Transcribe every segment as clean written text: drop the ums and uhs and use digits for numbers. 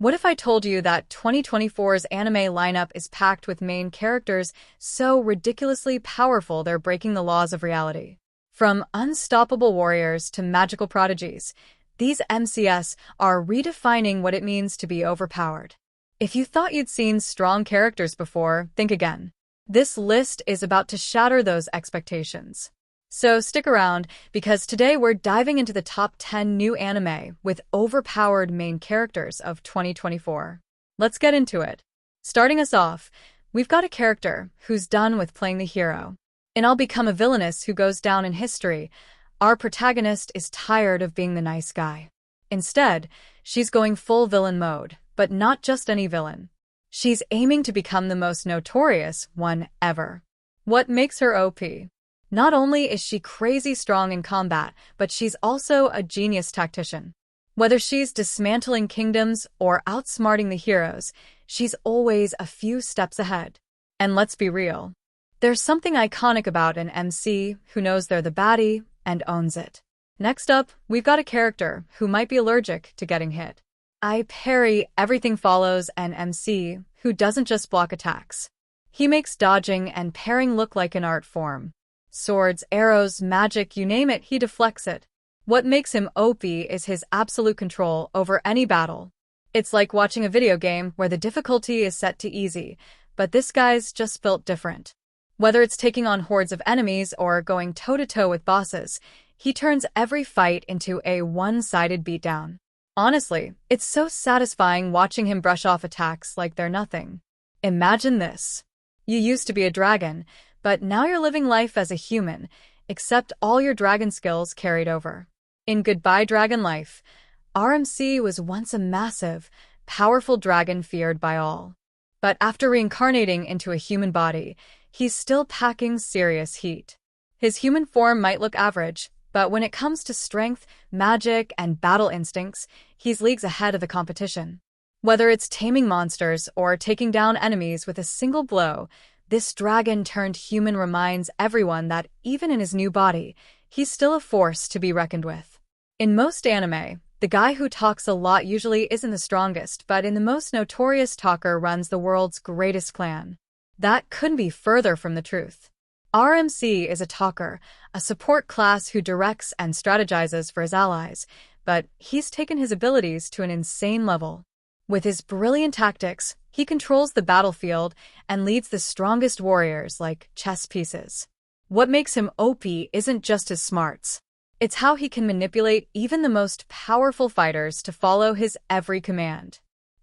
What if I told you that 2024's anime lineup is packed with main characters so ridiculously powerful they're breaking the laws of reality? From unstoppable warriors to magical prodigies, these MCS are redefining what it means to be overpowered. If you thought you'd seen strong characters before, think again. This list is about to shatter those expectations. So stick around, because today we're diving into the top 10 new anime with overpowered main characters of 2024. Let's get into it. Starting us off, we've got a character who's done with playing the hero. In I'll Become a Villainess Who Goes Down in History, our protagonist is tired of being the nice guy. Instead, she's going full villain mode, but not just any villain. She's aiming to become the most notorious one ever. What makes her OP? Not only is she crazy strong in combat, but she's also a genius tactician. Whether she's dismantling kingdoms or outsmarting the heroes, she's always a few steps ahead. And let's be real. There's something iconic about an MC who knows they're the baddie and owns it. Next up, we've got a character who might be allergic to getting hit. I parry everything follows an MC who doesn't just block attacks. He makes dodging and parrying look like an art form. Swords, arrows, magic, you name it, he deflects it. What makes him OP is his absolute control over any battle. It's like watching a video game where the difficulty is set to easy, but this guy's just built different. Whether it's taking on hordes of enemies or going toe-to-toe with bosses, he turns every fight into a one-sided beatdown. Honestly, it's so satisfying watching him brush off attacks like they're nothing. Imagine this. You used to be a dragon, but now you're living life as a human, except all your dragon skills carried over. In Goodbye Dragon Life, RMC was once a massive, powerful dragon feared by all. But after reincarnating into a human body, he's still packing serious heat. His human form might look average, but when it comes to strength, magic, and battle instincts, he's leagues ahead of the competition. Whether it's taming monsters or taking down enemies with a single blow, this dragon-turned-human reminds everyone that even in his new body, he's still a force to be reckoned with. In most anime, the guy who talks a lot usually isn't the strongest, but in the most notorious talker runs the world's greatest clan. That couldn't be further from the truth. RMC is a talker, a support class who directs and strategizes for his allies, but he's taken his abilities to an insane level. With his brilliant tactics, he controls the battlefield and leads the strongest warriors like chess pieces. What makes him OP isn't just his smarts. It's how he can manipulate even the most powerful fighters to follow his every command.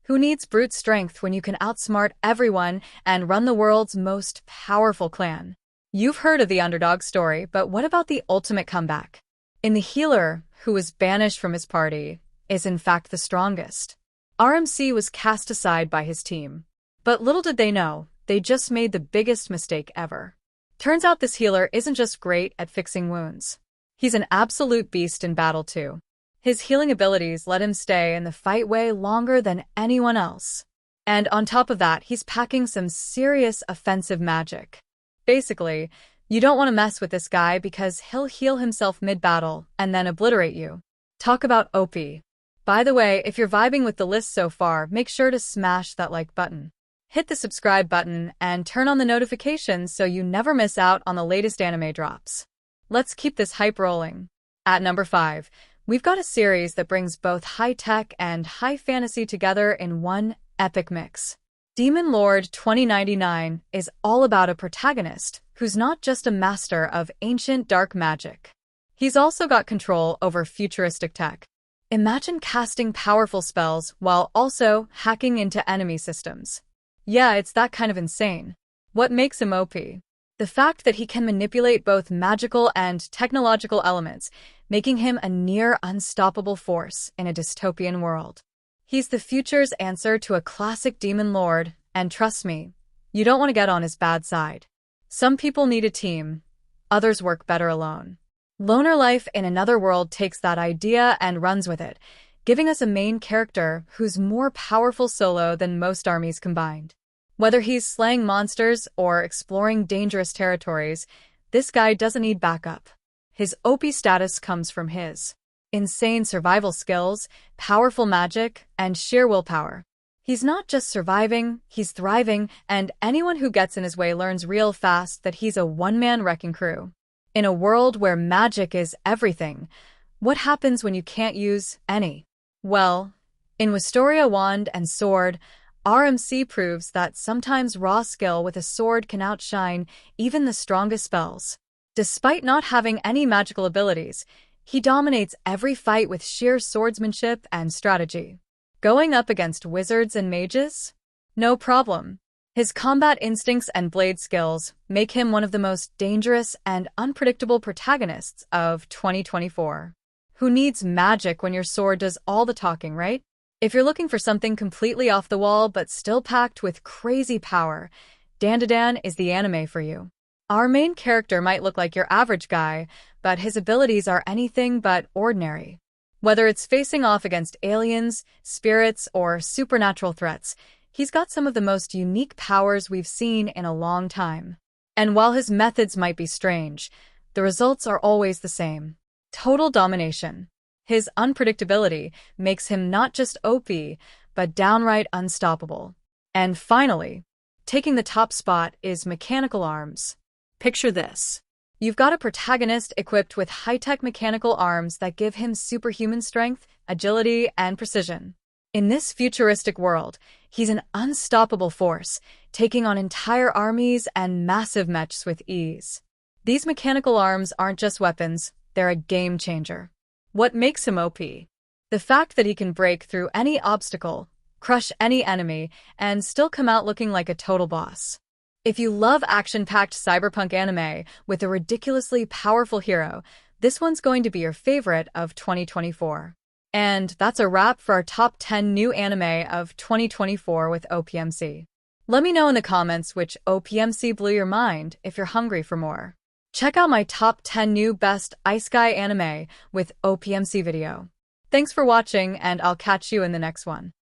Who needs brute strength when you can outsmart everyone and run the world's most powerful clan? You've heard of the underdog story, but what about the ultimate comeback? The healer, who was banished from his party, is in fact the strongest. RMC was cast aside by his team. But little did they know, they just made the biggest mistake ever. Turns out this healer isn't just great at fixing wounds. He's an absolute beast in battle too. His healing abilities let him stay in the fight way longer than anyone else. And on top of that, he's packing some serious offensive magic. Basically, you don't want to mess with this guy because he'll heal himself mid-battle and then obliterate you. Talk about OP. By the way, if you're vibing with the list so far, make sure to smash that like button. Hit the subscribe button and turn on the notifications so you never miss out on the latest anime drops. Let's keep this hype rolling. At number 5, we've got a series that brings both high-tech and high fantasy together in one epic mix. Demon Lord 2099 is all about a protagonist who's not just a master of ancient dark magic. He's also got control over futuristic tech. Imagine casting powerful spells while also hacking into enemy systems. Yeah, it's that kind of insane. What makes him OP? The fact that he can manipulate both magical and technological elements, making him a near unstoppable force in a dystopian world. He's the future's answer to a classic demon lord, and trust me, you don't want to get on his bad side. Some people need a team, others work better alone. Loner Life in Another World takes that idea and runs with it, giving us a main character who's more powerful solo than most armies combined. Whether he's slaying monsters or exploring dangerous territories, this guy doesn't need backup. His OP status comes from his insane survival skills, powerful magic, and sheer willpower. He's not just surviving, he's thriving, and anyone who gets in his way learns real fast that he's a one-man wrecking crew. In a world where magic is everything, what happens when you can't use any? Well, in Wisteria Wand and Sword, RMC proves that sometimes raw skill with a sword can outshine even the strongest spells. Despite not having any magical abilities, he dominates every fight with sheer swordsmanship and strategy. Going up against wizards and mages? No problem. His combat instincts and blade skills make him one of the most dangerous and unpredictable protagonists of 2024. Who needs magic when your sword does all the talking, right? If you're looking for something completely off the wall but still packed with crazy power, Dandadan is the anime for you. Our main character might look like your average guy, but his abilities are anything but ordinary. Whether it's facing off against aliens, spirits, or supernatural threats, he's got some of the most unique powers we've seen in a long time. And while his methods might be strange, the results are always the same. Total domination. His unpredictability makes him not just OP, but downright unstoppable. And finally, taking the top spot is mechanical arms. Picture this. You've got a protagonist equipped with high-tech mechanical arms that give him superhuman strength, agility, and precision. In this futuristic world, he's an unstoppable force, taking on entire armies and massive mechs with ease. These mechanical arms aren't just weapons, they're a game changer. What makes him OP? The fact that he can break through any obstacle, crush any enemy, and still come out looking like a total boss. If you love action-packed cyberpunk anime with a ridiculously powerful hero, this one's going to be your favorite of 2024. And that's a wrap for our top 10 new anime of 2024 with OPMC. Let me know in the comments which OPMC blew your mind if you're hungry for more. Check out my top 10 new best Isekai anime with OPMC video. Thanks for watching, and I'll catch you in the next one.